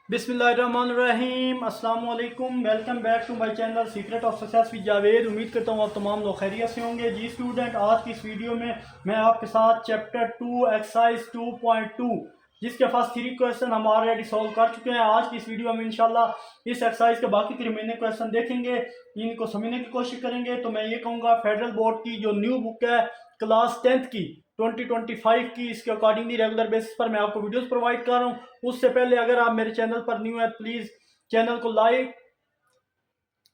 बिस्मिल्लाहिर्रहमानिर्रहीम अस्सलाम वालेकुम। Welcome back to my channel secret of success with Javed. उम्मीद करता हूँ आप तमाम लोग खैरियत से होंगे। जी स्टूडेंट, आज की इस वीडियो में मैं आपके साथ चैप्टर 2 एक्सरसाइज 2.2 जिसके फर्स्ट 3 क्वेश्चन हम ऑलरेडी सॉल्व कर चुके हैं। आज की इस वीडियो में इंशाल्लाह इस एक्सरसाइज के बाकी के रिमेनिंग क्वेश्चन देखेंगे, इनको समझने की कोशिश करेंगे। तो मैं ये कहूँगा फेडरल बोर्ड की जो न्यू बुक है क्लास 10th की 2025 की, इसके अकॉर्डिंगली रेगुलर बेसिस पर मैं आपको वीडियोस प्रोवाइड कर रहा हूँ। उससे पहले अगर आप मेरे चैनल पर न्यू है प्लीज़ चैनल को लाइक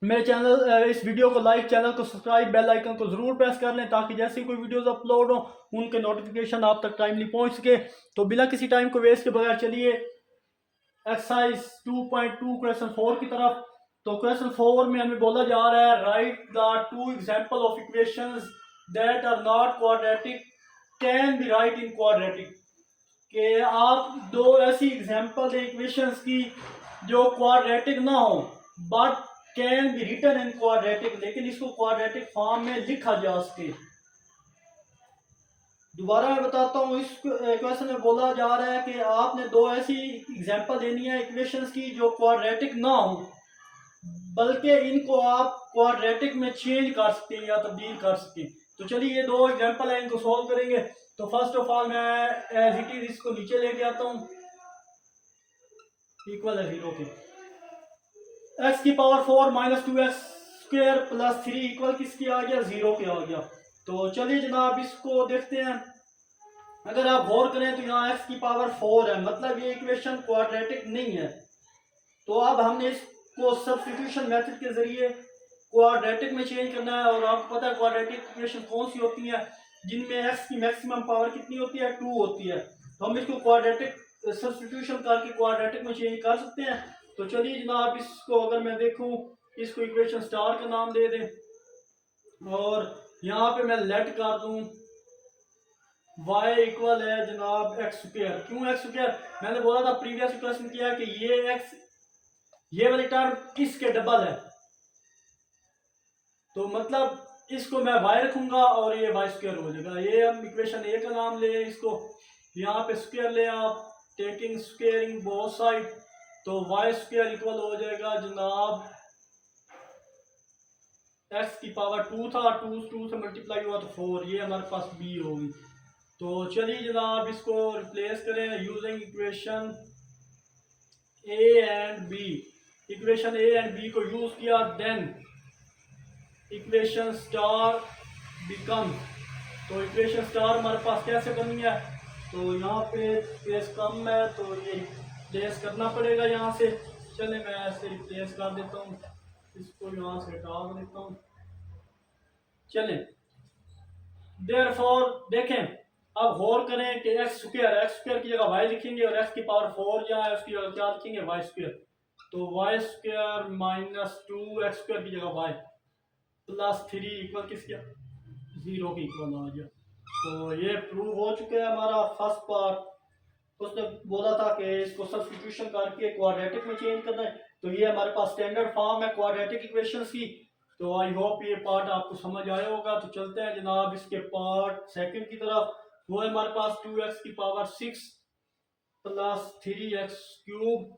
मेरे चैनल इस वीडियो को लाइक, चैनल को सब्सक्राइब, बेल आइकन को जरूर प्रेस कर लें ताकि जैसे कोई वीडियोस अपलोड हो उनके नोटिफिकेशन आप तक टाइमली पहुंच सके। तो बिना किसी टाइम को वेस्ट के बगैर चलिए एक्सरसाइज 2.2 क्वेश्चन 4 की तरफ। तो क्वेश्चन 4 में हमें बोला जा रहा है write the two example of equations that are not quadratic can be write in quadratic. कि आप दो ऐसी एग्जांपल दें इक्वेशंस की जो क्वाड्रेटिक ना हो but can be written in quadratic, लेकिन इसको क्वाड्रेटिक फॉर्म में लिखा जा सके। दोबारा मैं बताता हूँ, इस क्वेश्चन में बोला जा रहा है कि आपने दो ऐसी एग्जांपल देनी है इक्वेशंस की जो क्वाड्रेटिक ना हो बल्कि इनको आप क्वाड्रेटिक में चेंज कर सकते हैं या तब्दील कर सकते हैं। तो चलिए ये दो एग्जांपल है, इनको सॉल्व करेंगे। तो फर्स्ट ऑफ ऑल मैं एज इट इज इसको नीचे लेके आता हूँ, इक्वल है 0 के। एक्स की power 4 minus 2x square plus 3 equal किसकी आ गया, 0 के आ गया। तो चलिए जनाब इसको देखते हैं। अगर आप गौर करें तो यहाँ x की पावर 4 है, मतलब ये इक्वेशन क्वाड्रेटिक नहीं है। तो अब हमने इसको सब्स्टिट्यूशन मेथड के जरिए क्वाड्रेटिक में चेंज करना है। और आपको पता है क्वाड्रेटिक इक्वेशन कौन सी होती है, जिनमें x की मैक्सिमम पावर कितनी होती है, 2 होती है। तो हम इसको क्वाड्रेटिक सब्स्टिट्यूशन करके क्वाड्रेटिक में चेंज कर सकते हैं। तो चलिए जनाब इसको अगर मैं देखूं, इसको इक्वेशन स्टार का नाम दे दें और यहाँ पे मैं लेट कर दूं y इक्वल है जनाब एक्स स्क्वायर। क्यों एक्स स्क्वायर, मैंने बोला था प्रीवियस क्वेश्चन किया कि ये वाली टर्म किसके डबल है, तो मतलब इसको मैं y रखूंगा और ये y स्क्वायर हो जाएगा। ये हम इक्वेशन ए का नाम ले, इसको यहाँ पे स्क्वायर ले आप, टेकिंग स्क्वायरिंग बोथ साइड। तो y स्क्वायर इक्वल हो जाएगा जनाब x की पावर 2 था, 2 से मल्टीप्लाई हुआ तो 4, ये हमारे पास b होगी। तो चलिए जनाब इसको रिप्लेस करें using equation A and B. Equation A and B को यूज किया, देन इक्वेशन स्टार बिकम। तो इक्वेशन स्टार हमारे पास कैसे बनी है, तो यहाँ पे स्पेस कम है तो ये रिप्लेस करना पड़ेगा यहाँ से। चले मैं ऐसे रिप्लेस कर देता हूँ, इसको यहाँ से हटा देता हूँ। चले देयरफॉर देखें, अब गौर करें कि एक्स स्क्वायर की जगह वाई लिखेंगे और एक्स की पावर 4 जहाँ है उसकी जगह क्या लिखेंगे, वाई स्क्वायर। तो Y square minus 2 X square की जगह वाई प्लस 3 इक्वल किसके, 0 के इक्वल आ गया। तो ये प्रूव हो चुका है हमारा फर्स्ट पार्ट। उसने बोला था कि इसको सब्स्टिट्यूशन करके क्वाड्रेटिक में चेंज करना है। तो ये हमारे पास स्टैंडर्ड फॉर्म है क्वाड्रेटिक इक्वेशंस की। तो आई होप ये पार्ट आपको समझ आया होगा। तो चलते हैं जनाब इसके पार्ट सेकंड की तरफ। वो है हमारे पास 2x की power 6 plus 3x cube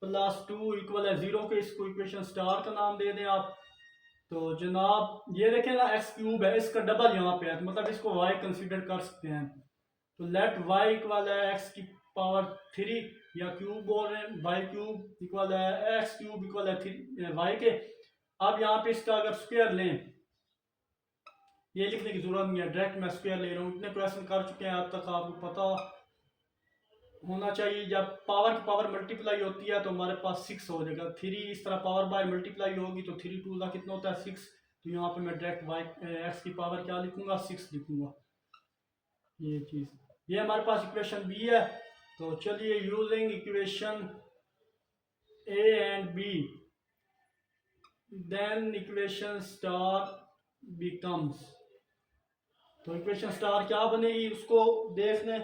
plus 2 equal है 0 के। इसको इक्वेशन स्टार का नाम दे दें आप। तो जनाब ये देखें ना, एक्स क्यूब है, इसका डबल यहाँ पे है, तो मतलब इसको वाई कंसीडर कर सकते हैं। तो लेट वाई इक्वल है एक्स की पावर 3 या क्यूब बोल रहे हैं, वाई क्यूब इक्वल है एक्स क्यूब इक्वल है 3 वाई के। अब यहाँ पे इसका अगर स्क्वायर लें, ये लिखने की जरूरत नहीं है, डायरेक्ट मैं स्क्वायर ले रहा हूँ। इतने क्वेश्चन कर चुके हैं अब तक, आपको पता होना चाहिए जब पावर की पावर मल्टीप्लाई होती है तो हमारे पास 6 हो जाएगा। 3 इस तरह पावर बाय मल्टीप्लाई होगी तो 3 2 का कितना होता है 6। तो यहाँ पे मैं डायरेक्ट वाई एक्स की पावर क्या लिखूंगा, 6 लिखूंगा। ये चीज, ये हमारे पास इक्वेशन बी है। तो चलिए using equation A and B then equation star becomes. तो इक्वेशन स्टार क्या बनेगी उसको देख लें।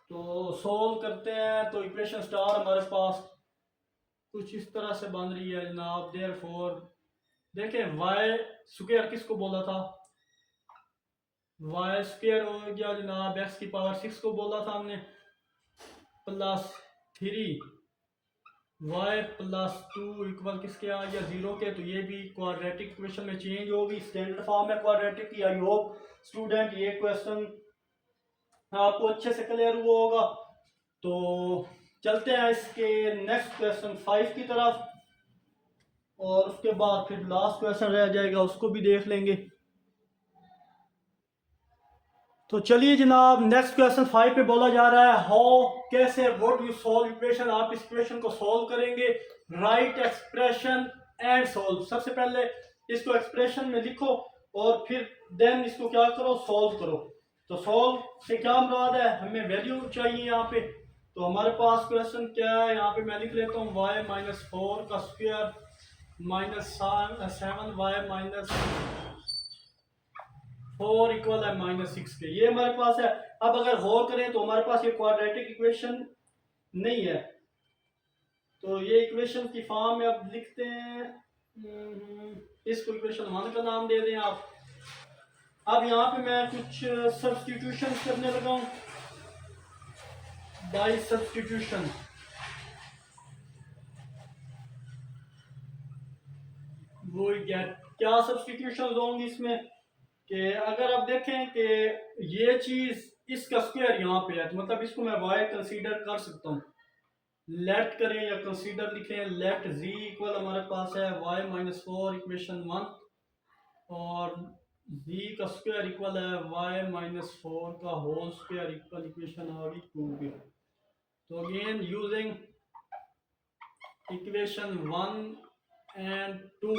तो सोल्व करते हैं। तो इक्वेशन स्टार हमारे पास कुछ इस तरह से बन रही है जनाब। देयरफॉर देखें वाई स्क्वायर किसको बोला था, वाई स्क्वायर हो गया जनाब एक्स की पावर 6 को बोला था हमने, प्लस 3 वाई प्लस 2 इक्वल किसके आ गया 0 के। तो ये भी क्वाड्रेटिक इक्वेशन में चेंज होगी, स्टैंडर्ड फॉर्म है क्वाड्रेटिक की। आई होप स्टूडेंट ये क्वेश्चन आपको अच्छे से क्लियर हुआ होगा। तो चलते हैं इसके नेक्स्ट क्वेश्चन 5 की तरफ, और उसके बाद फिर लास्ट क्वेश्चन रह जाएगा, उसको भी देख लेंगे। तो चलिए जनाब, नेक्स्ट क्वेश्चन 5 पे बोला जा रहा है हाउ, कैसे, व्हाट यू सॉल्व इक्वेशन। आप इस इक्वेशन को सॉल्व करेंगे, राइट एक्सप्रेशन एंड सॉल्व। सबसे पहले इसको एक्सप्रेशन में लिखो और फिर देन इसको क्या करो, सॉल्व करो। तो सॉल्व से क्या मुराद है, हमें वैल्यू चाहिए यहाँ पे। तो हमारे पास क्वेश्चन क्या है, यहाँ पे मैं लिख लेता हूँ y माइनस 4 का square minus 7 y minus 4 equal है माइनस 6 के। ये हमारे पास है। अब अगर गौर करें तो हमारे पास ये क्वाड्रेटिक इक्वेशन नहीं है, तो ये इक्वेशन की फॉर्म में अब लिखते हैं। इसको इक्वेशन 1 का नाम दे दें आप। अब यहाँ पे मैं कुछ सब्स्टिट्यूशन करने लगा हूँ बाय सब्स्टिट्यूशन। वो क्या सब्स्टिट्यूशन होंगी इसमें, कि अगर आप देखें कि ये चीज इसका स्क्वायर यहाँ पे है, तो मतलब इसको मैं y कंसीडर कर सकता हूँ। लेट करें या कंसीडर लिखें, लेट z इक्वल हमारे पास है y माइनस 4 इक्वेशन 1, और z का स्क्वायर इक्वल है y माइनस 4 का होल स्क्वायर इक्वल इक्वेशन आ गई 2 की। तो again using equation 1 and 2,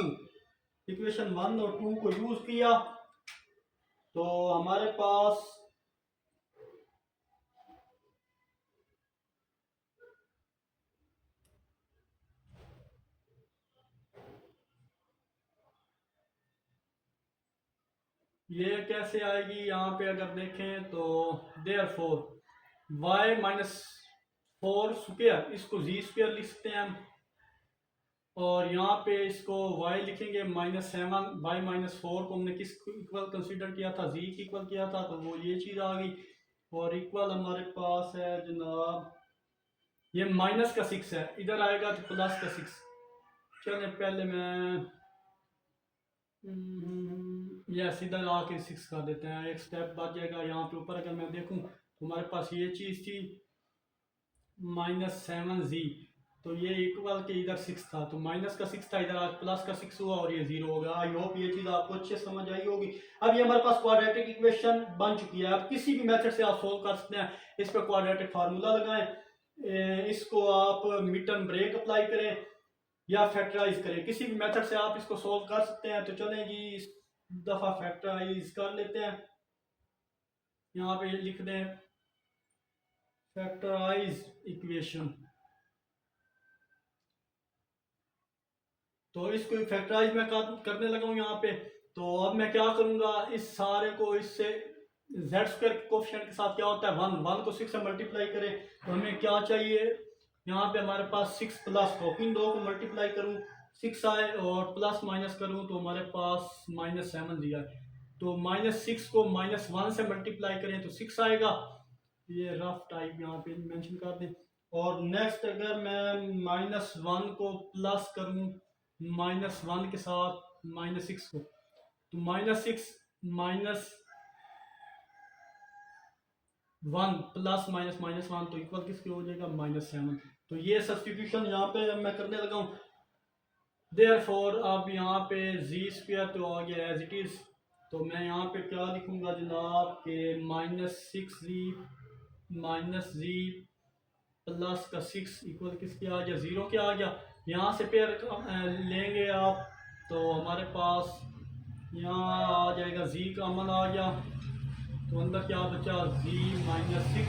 equation 1 और 2 को यूज किया तो हमारे पास ये कैसे आएगी, यहाँ पे अगर देखें तो देयरफॉर y माइनस 4 स्क्वायर, इसको z स्क्वायर लिख सकते हैं हम, और यहाँ पे इसको y लिखेंगे माइनस 7। y माइनस 4 को हमने किस इक्वल कंसीडर किया था, z की इक्वल किया था, तो वो ये चीज़ आ गई। और इक्वल हमारे पास है जनाब, ये माइनस का 6 है, इधर आएगा तो प्लस का 6। चलिए पहले मैं यस इधर आके 6 कर देते हैं, एक स्टेप बच जाएगा। यहाँ पे ऊपर अगर मैं देखूँ तो हमारे पास ये चीज़ थी -7z, तो ये इक्वल के इधर 6 था, तो माइनस का 6 था, इधर आज प्लस का 6 हुआ और ये 0 हो गया। आई होप ये चीज़ आपको अच्छे समझ आई होगी। अब ये हमारे पास क्वाड्रेटिक इक्वेशन बन चुकी है। अब किसी भी मेथड से आप सोल्व कर सकते हैं। इस पर क्वाड्रेटिक फार्मूला लगाएं, इसको आप मिड टर्म ब्रेक अप्लाई करें या फैक्टराइज करें, किसी भी मेथड से आप इसको सोल्व कर सकते हैं। तो चलें जी, इस दफ़ा फैक्टराइज कर लेते हैं। यहाँ पे लिख दें फैक्टराइज इक्वेशन, तो इसको फैक्टराइज में करने लगा हूँ यहाँ पे। तो अब मैं क्या करूँगा, इस सारे को इससे जेड स्क्वायर कोफिशिएंट के साथ क्या होता है 1, 1 को 6 से मल्टीप्लाई करें, तो हमें क्या चाहिए, यहाँ पे हमारे पास 6 प्लस को, इन दो को मल्टीप्लाई करूँ 6 आए, और प्लस माइनस करूँ तो हमारे पास -7 दिया है। तो -6 को -1 से मल्टीप्लाई करें तो 6 आएगा। ये रफ टाइप यहाँ पे मेंशन कर दें। और नेक्स्ट अगर मैं -1 को प्लस करूँ -1 के साथ -6 को, तो -6 -1 प्लस -1 तो इक्वल किसके हो जाएगा -7। तो ये सब्स्टिट्यूशन यहाँ पे मैं करने लगा हूँ। देयरफॉर अब यहाँ पे जी स्क्वायर तो आ गया एज इट इज, तो मैं यहाँ पे क्या लिखूंगा जनाब के -6z प्लस का 6 इक्वल किसके आ गया 0 के आ गया। यहाँ से पेयर लेंगे आप तो हमारे पास यहाँ आ जाएगा z का अमल आ गया, तो अंदर क्या बचा z -6,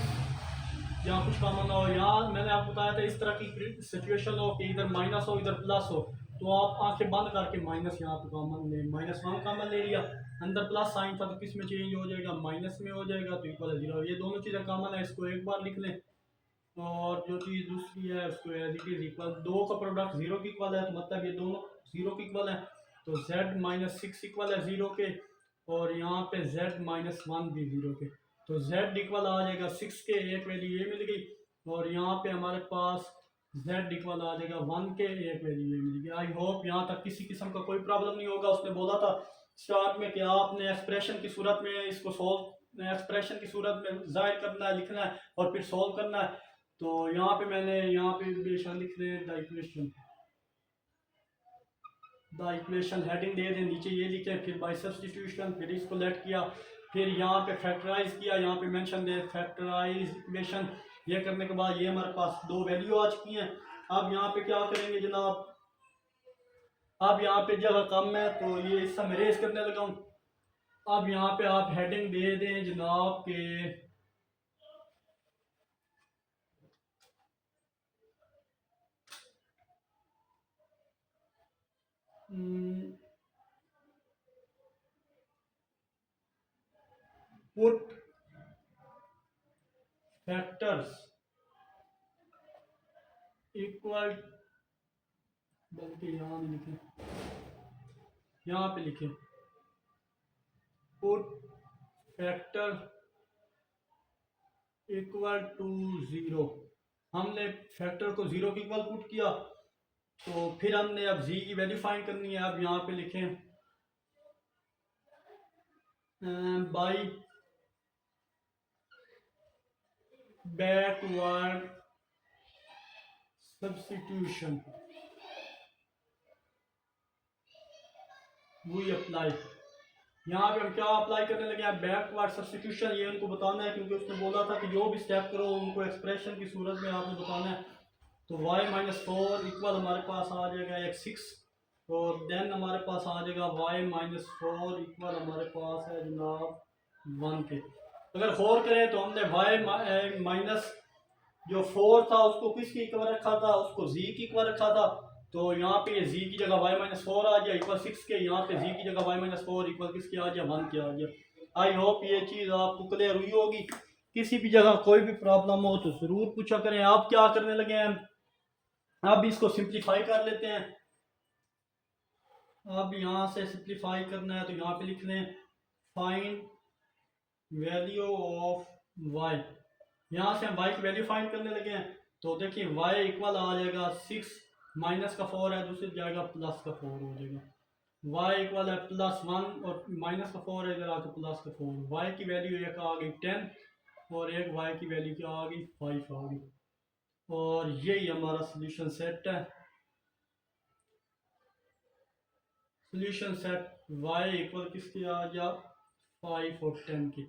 यहाँ कुछ कॉमन हो। यहाँ मैंने आपको बताया था इस तरह की सिचुएशन हो कि इधर माइनस हो इधर प्लस हो, तो आप आंखें बंद करके माइनस यहाँ पे कॉमन ले, -1 कॉमन ले लिया, अंदर प्लस साइन था तो किस में चेंज हो जाएगा, माइनस में हो जाएगा, तो इक्वल 0। ये दोनों चीज़ें कॉमन है, इसको एक बार लिख लें। और जो चीज़ दूसरी है उसको एज इट इज इक्वल, दो का प्रोडक्ट 0 की इक्वल है, तो मतलब ये दोनों 0 की इक्वल है, तो z -6 इक्वल है 0 के, और यहाँ पे z -1 भी 0 के, तो z इक्वल आ जाएगा 6 के, एक वैल्यू ये मिल गई। और यहाँ पे हमारे पास z इक्वल आ जाएगा 1 के एक वैल्यू मिलेगी। आई होप यहाँ तक किसी किस्म का कोई प्रॉब्लम नहीं होगा। उसने बोला था स्टार्ट में कि आपने एक्सप्रेशन की सूरत में इसको सॉल्व, एक्सप्रेशन की सूरत में जाहिर करना है, लिखना है और फिर सॉल्व करना है। तो यहाँ पे मैंने यहाँ पे बेशक लिख रहे हैं द इक्वेशन हेडिंग दे दें, नीचे ये लिखे, फिर बाय सब्स्टिट्यूशन, फिर इसको लेट किया, फिर यहाँ पे फैक्टराइज किया, यहाँ पे मेंशन दे फैक्टराइज इक्वेशन। ये करने के बाद ये हमारे पास दो वैल्यू आ चुकी हैं। अब यहाँ पे क्या करेंगे जनाब, अब यहाँ पे जगह कम है तो ये इससे मैं रेज करने लगा हूँ। अब यहाँ पे आप हेडिंग दे दें जनाब के पुट फैक्टर्स इक्वल, बल्कि यहाँ नहीं लिखे, यहाँ पे लिखे पुट फैक्टर इक्वल टू 0। हमने फैक्टर को 0 के इक्वल पुट किया, तो फिर हमने अब z की वैल्यू फाइंड करनी है। अब यहाँ पे लिखें by backward substitution we apply. यहाँ पे हम क्या अप्लाई करने लगे हैं, बैकवर्ड सब्स्टिट्यूशन। ये उनको बताना है क्योंकि उसने बोला था कि जो भी स्टेप करो उनको एक्सप्रेशन की सूरत में आपने बताना है। तो y-4 इक्वल हमारे पास आ जाएगा एक 6, और देन हमारे पास आ जाएगा y-4 इक्वल हमारे पास है जनाब 1 के। अगर गौर करें तो हमने y माइनस जो 4 था उसको किसकी इक्वल रखा था, उसको z की इक्वल रखा था। तो यहाँ पे z की जगह y-4 आ गया इक्वल 6 के, यहाँ पे z की जगह y-4 इक्वल किसके आ गया, 1 के आ गया। आई होप ये चीज़ आपको क्लियर हुई होगी। किसी भी जगह कोई भी प्रॉब्लम हो तो ज़रूर पूछा करें। आप क्या करने लगे हैं, अब इसको सिंप्लीफाई कर लेते हैं। अब यहाँ से सिंप्लीफाई करना है तो यहाँ पे लिख लें फाइंड वैल्यू ऑफ y। यहाँ से हम y की वैल्यू फाइंड करने लगे हैं। तो देखिए y इक्वल आ जाएगा 6, माइनस का 4 है दूसरी जाएगा प्लस का 4 हो जाएगा। y इक्वल है +1 और माइनस का 4 है इधर आकर प्लस का 4। y की वैल्यू एक आ गई 10 और एक y की वैल्यू क्या आ गई 5 आ गई। और यही हमारा सोल्यूशन सेट है। सोल्यूशन सेट y इक्वल किसके आ गया 5 और 10 की।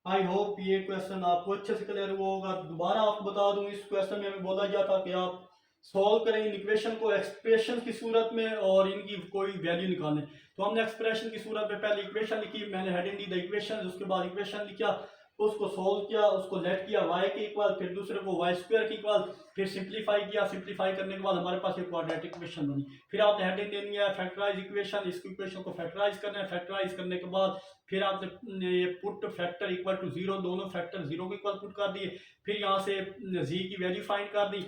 आई होप ये क्वेश्चन आपको अच्छे से क्लियर हुआ होगा। दोबारा आपको बता दूं, इस क्वेश्चन में हमें बोला गया था कि आप सॉल्व करें इन इक्वेशन को एक्सप्रेशन की सूरत में और इनकी कोई वैल्यू निकालें। तो हमने एक्सप्रेशन की सूरत में पहले इक्वेशन लिखी, मैंने हेडिंग दी द इक्वेशन, उसके बाद इक्वेशन लिखा, उसको सोल्व किया, उसको लेट किया y के इक्वल, फिर दूसरे को y² के इक्वल, फिर सिंप्लीफाई किया। सिंप्लीफाई करने के बाद हमारे पास एक क्वाड्रेटिक इक्वेशन बनी। फिर आपने हेडिंग देनी है फैक्टराइज इक्वेशन, इस इक्वेशन को फैक्टराइज करना है। फैक्टराइज करने के बाद फिर आपने ये पुट फैक्टर इक्वल टू 0, दोनों फैक्टर 0 के इक्वल पुट कर दिए। फिर यहाँ से z की वैल्यू फाइंड कर दी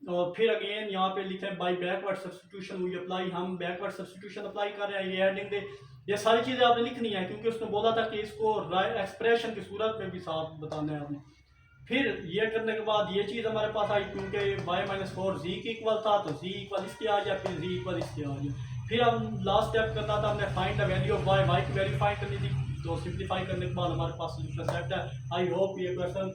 और फिर अगेन यहाँ पे लिखे by backward substitution we apply. हम बैकवर्ड सब्स्टिट्यूशन अप्लाई कर रहे हैं। ये हेडिंग दे, ये सारी चीज़ें आपने लिखनी है क्योंकि उसने बोला था कि इसको एक्सप्रेशन की सूरत में भी साफ बताना है आपने। फिर ये करने के बाद ये चीज़ हमारे पास आई क्योंकि y-4 z के इक्वल था तो z इक्वल इसके आ गया, फिर z इक्वल इसके आ गया। फिर हम लास्ट स्टेप करना था, हमने find the value of y की वैल्यू फाइंड करनी थी। तो सिंप्लीफाई करने के बाद हमारे पास सोल्यूशन सेट है। आई होप ये क्वेश्चन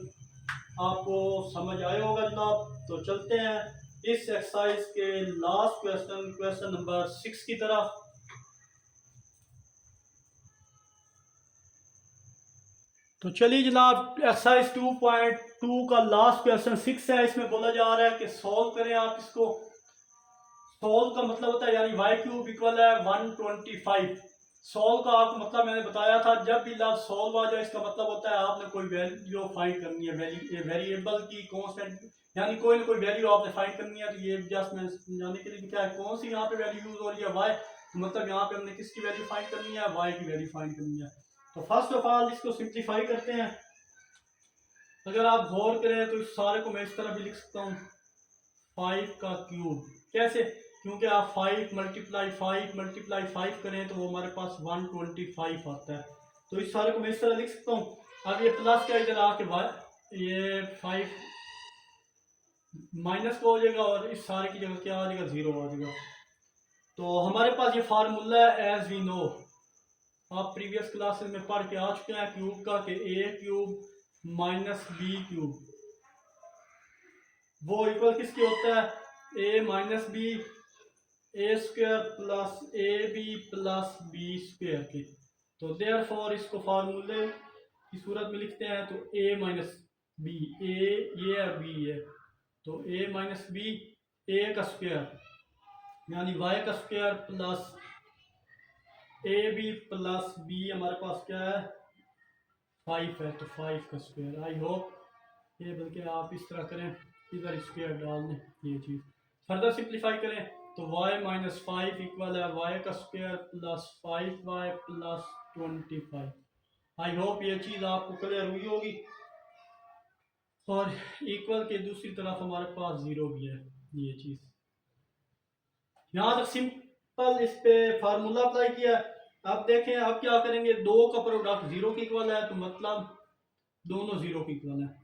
आपको समझ आया होगा जनाब। तो चलते हैं इस एक्सरसाइज के लास्ट क्वेश्चन, क्वेश्चन नंबर 6 की तरफ। तो चलिए जनाब, एक्सरसाइज 2.2 का लास्ट क्वेश्चन 6 है। इसमें बोला जा रहा है कि सॉल्व करें आप इसको। सॉल्व का मतलब होता है यानी y³ इक्वल है 125। सॉल्व का आपको मतलब मैंने बताया था, जब भी लफ्ज सॉल्व आ जाए इसका मतलब होता है आपने कोई वैल्यू फाइंड करनी है, वेरिएबल की कांस्टेंट, यानी कोई ना कोई वैल्यू आपने फाइंड करनी है। तो ये जस्ट मैं समझाने के लिए लिखा है कौन सी यहाँ पे वैल्यू यूज हो रही है y, तो मतलब यहाँ पे हमने किसकी वैल्यू फाइंड करनी है, y की वैल्यू फाइंड करनी है। तो फर्स्ट ऑफ ऑल इसको सिंप्लीफाई करते हैं। अगर आप गौर करें तो इस सारे को मैं इस तरह भी लिख सकता हूँ 5 का क्यूब। कैसे, क्योंकि आप 5 मल्टीप्लाई 5 करें तो वो हमारे पास 125 आता है। तो इस सारे को मैं इस तरह लिख सकता हूँ। अब ये प्लस का इधर आके ये 5 माइनस का हो जाएगा और इस सारे की जगह क्या आ जाएगा, 0 आ जाएगा। तो हमारे पास ये फार्मूला है एज वी नो, आप प्रीवियस क्लासेस में पढ़ के आ चुके हैं क्यूब का, कि A cube minus B cube वो इक्वल किसके होता है, A minus B A square plus A B plus B square के। तो देयरफॉर इसको फार्मूले की सूरत में लिखते हैं, तो ए माइनस बी, ए ये और बी है, तो ए माइनस बी ए का स्क्वायर यानी वाई का square plus A B plus B हमारे पास क्या है 5 है, तो 5 का स्क्वायर। आई होप ये बल्कि आप इस तरह करें, इधर स्क्वायर डाल दें ये चीज़। फर्दर सिंप्लीफाई करें तो y माइनस 5 इक्वल है y का square plus 5y plus 25। I hope ये चीज़ आपको क्लियर हुई होगी। और इक्वल के दूसरी तरफ हमारे पास 0 भी है, ये चीज़ यहाँ तक सिंपल इस पे फार्मूला अप्लाई किया। अब देखें अब क्या करेंगे, दो का प्रोडक्ट 0 के इक्वल है, तो मतलब दोनों 0 के इक्वल है।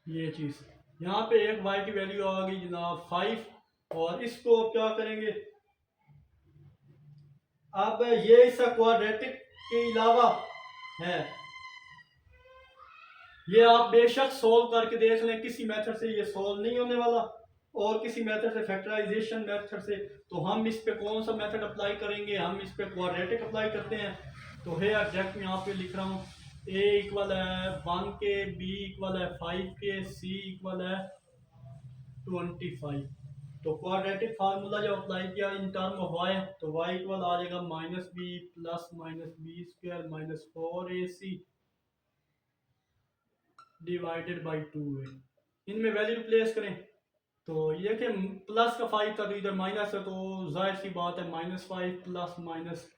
ये चीज़ यहाँ पे एक y की वैल्यू आ गई जनाब 5, और इसको क्या करेंगे, अब ये इसका क्वाड्रेटिक के अलावा है, ये आप बेशक सोल्व करके देख लें, किसी मेथड से ये सोल्व नहीं होने वाला, और किसी मेथड से फैक्टराइजेशन मेथड से। तो हम इस पे कौन सा मेथड अप्लाई करेंगे, हम इस पे क्वाड्रेटिक अप्लाई करते हैं। तो है एग्जैक्ट मैं यहाँ पे लिख रहा हूँ, a इक्वल है 1 के, b इक्वल है 5 के, c इक्वल है 25। तो क्वाड्रेटिक फार्मूला जब अप्लाई किया इन टर्म ऑफ y, तो y इक्वल आ जाएगा minus B plus minus B square minus 4ac divided by 2 है। इनमें वैल्यू रिप्लेस करें तो ये कि प्लस का 5 था तो इधर माइनस है, तो जाहिर सी बात है माइनस 5 प्लस माइनस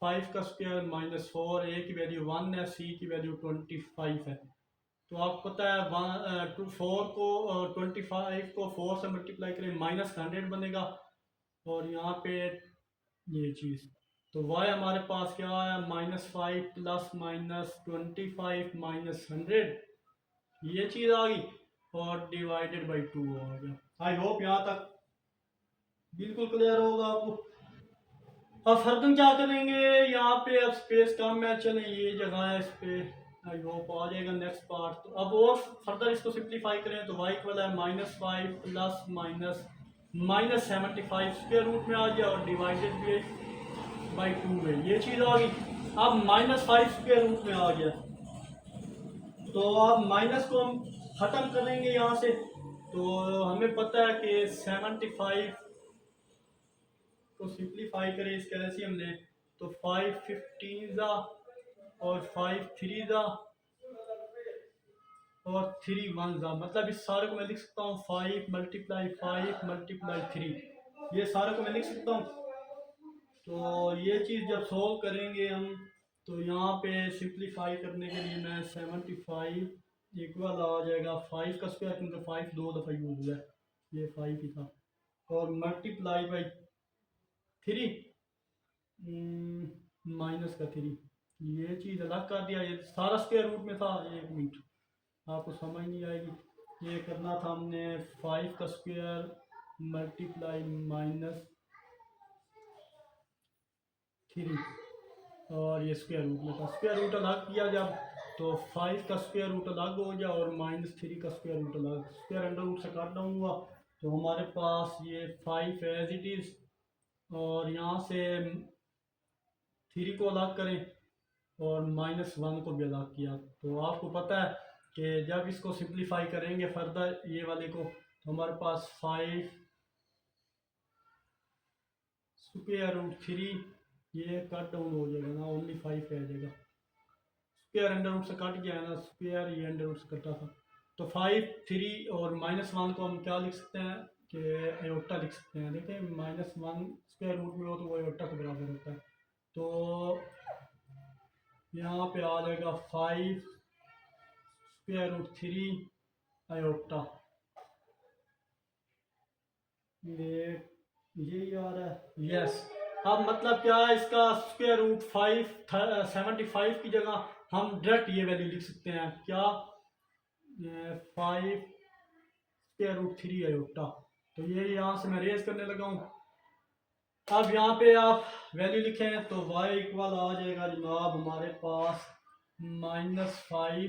5 का स्क्वायर माइनस 4, ए की वैल्यू 1 है, सी की वैल्यू 25 है। तो आपको पता है 4 को 25 को 4 से मल्टीप्लाई करें माइनस 100 बनेगा, और यहाँ पे ये चीज़। तो y हमारे पास क्या है माइनस 5 प्लस माइनस 25 माइनस 100, ये चीज़ आ गई, और डिवाइडेड बाई 2 आ गया। आई होप यहाँ तक बिल्कुल क्लियर होगा आपको। अब फर्दर क्या करेंगे, यहाँ पे अब स्पेस कम है, चलें ये जगह है इस पे, आई होप आ जाएगा नेक्स्ट पार्ट। तो अब और फर्दर इसको सिंप्लीफाई करें तो y इक्वल है minus 5 plus minus minus 75 square root में आ गया, और डिवाइडेड भी बाई 2 है, ये चीज़ आ गई। अब माइनस 5 स्क्वायर रूट में आ गया, तो अब माइनस को हम ख़त्म करेंगे यहाँ से। तो हमें पता है कि 75 को सिंप्लीफाई करें इस कैल्शियम ने, तो 5 15 ज़ा और 5 3 ज़ा और 3 1 ज़ा, मतलब इस सारे को मैं लिख सकता हूँ 5 मल्टीप्लाई 5 मल्टीप्लाई 3, ये सारे को मैं लिख सकता हूँ। तो ये चीज़ जब सोल्व करेंगे हम, तो यहाँ पे सिंप्लीफाई करने के लिए मैं 75 इक्वल आ जाएगा 5 का स्क्वायर, क्योंकि 5 दो दफ़ा यूज हुआ है, ये 5 ही था, और मल्टीप्लाई बाई 3 माइनस का 3, ये चीज़ अलग कर दिया, ये सारा स्क्वायर रूट में था। एक मिनट आपको समझ नहीं आएगी, ये करना था हमने 5 का स्क्वायर मल्टीप्लाई माइनस 3, और ये स्क्वायर रूट में था, स्क्वायर रूट अलग किया जब, तो 5 का स्क्वायर रूट अलग हो गया और माइनस 3 का स्क्वायर रूट अलग, स्क्वायर अंडर रूट से काट डाउन हुआ, तो हमारे पास ये 5 एज इट इज़, और यहाँ से 3 को अलग करें और माइनस 1 को भी अलग किया। तो आपको पता है कि जब इसको सिंप्लीफाई करेंगे फर्दर ये वाले को, तो हमारे पास 5 स्क्वायर रूट 3, ये कट डाउन हो जाएगा ना, ओनली 5 रह जाएगा, स्क्वायर अंडर रूट से कट गया है ना, स्क्वायर ये अंडर रूट से कटा था। तो 5 3 और माइनस 1 को हम क्या लिख सकते हैं कि एयोटा लिख सकते हैं। देखें माइनस 1 स्क्वायर रूट में हो तो वो एयोटा के बराबर होता है, तो यहाँ पे आ जाएगा 5 स्क्वायर रूट 3 आयोटा, ये यही आ रहा है, यस। अब मतलब क्या है, इसका स्क्वायर रूट 575 की जगह हम डायरेक्ट ये वैल्यू लिख सकते हैं, क्या 5 स्क्वायर रूट 3 आयोटा। तो ये यहाँ से मैं रेज करने लगा हूँ। अब यहाँ पे आप वैल्यू लिखें तो y इक्वल आ जाएगा जनाब हमारे पास -5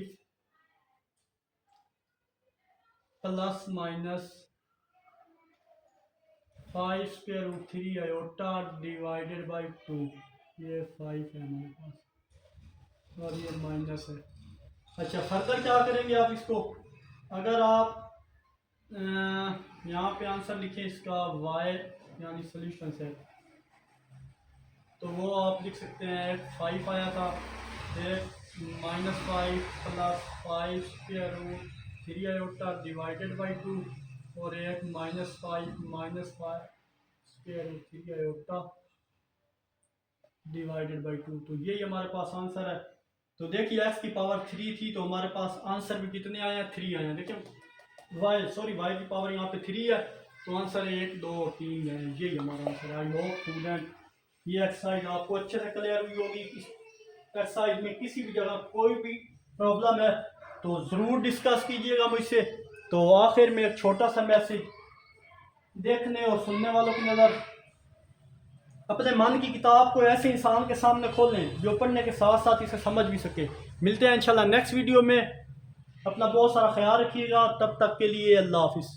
plus minus 5 square root 3 iota divided by 2। ये 5 है हमारे पास और ये माइनस है। अच्छा, फर्दर क्या करेंगे आप इसको, अगर आप यहाँ पे आंसर लिखें इसका y यानी सोल्यूशन है, तो वो आप लिख सकते हैं 5 आया था, एक -5 plus 5 square root 3 iota divided by 2 और एक -5 square root 3 iota divided by 2। तो यही हमारे पास आंसर है। तो देखिए x की पावर 3 थी तो हमारे पास आंसर भी कितने आए हैं, 3 आए हैं। देखिए y की पावर यहाँ पे 3 है तो आंसर 1 2 3 है, यही हमारा आंसर है। आई होप स्टूडेंट ये एक्सरसाइज आपको अच्छे से क्लियर हुई होगी। इस एक्सरसाइज में किसी भी जगह कोई भी प्रॉब्लम है तो ज़रूर डिस्कस कीजिएगा मुझसे। तो आखिर में एक छोटा सा मैसेज, देखने और सुनने वालों की नज़र अपने मन की किताब को ऐसे इंसान के सामने खोलें जो पढ़ने के साथ साथ इसे समझ भी सके। मिलते हैं इंशाल्लाह नेक्स्ट वीडियो में। अपना बहुत सारा ख्याल रखिएगा, तब तक के लिए अल्लाह हाफिज़।